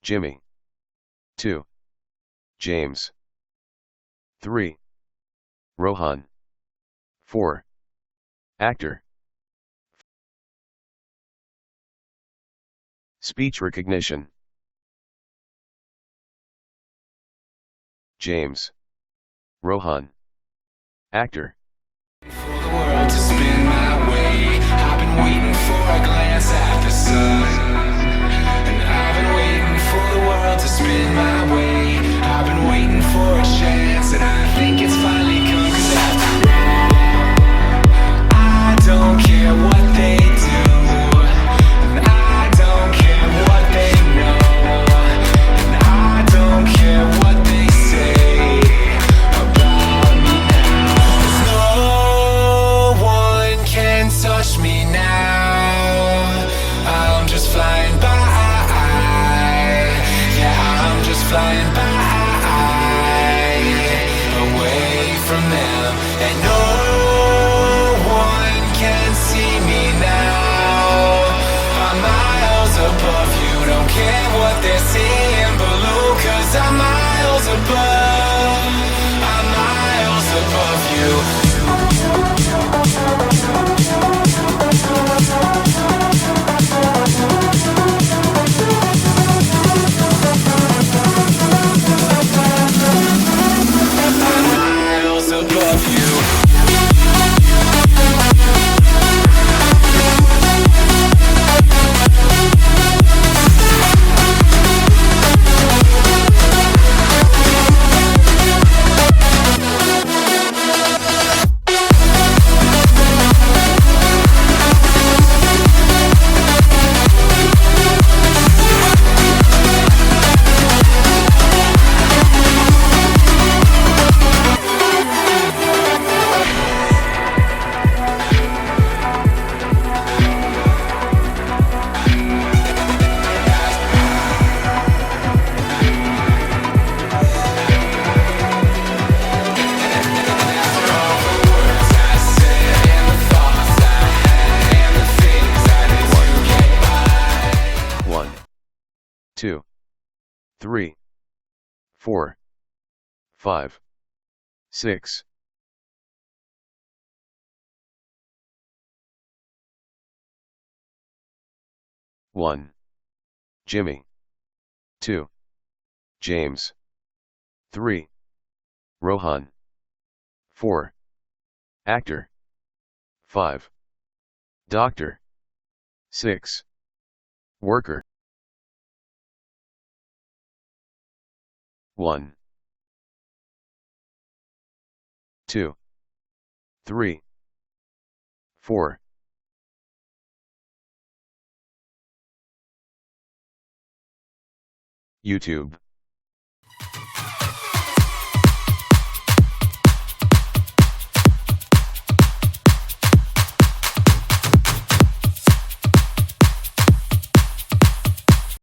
Jimmy. 2. James. 3. Rohan. 4. Actor. Speech recognition. James. Rohan. Actor. For the world to spin my way, I've been waiting for a glance at the sun. And I've been waiting for the world to spin my way. I've been waiting for a chance, and I think it's finally come. 'Cause after all, I don't care what they do, and I don't care what they know, and I don't care what they say about me now. 'Cause no one can touch me now. I'm just flying by. Yeah, I'm just flying by, away from them. And no one can see me now. I'm miles above you. Don't care what they're saying below, 'cause I'm miles above. I'm miles above you. Miles above you. One, 2, 3, 4, 5, 6. One. Jimmy. 2. James. 3. Rohan. 4. Actor. 5. Doctor. 6. Worker. 1. 2. 3. 4. YouTube.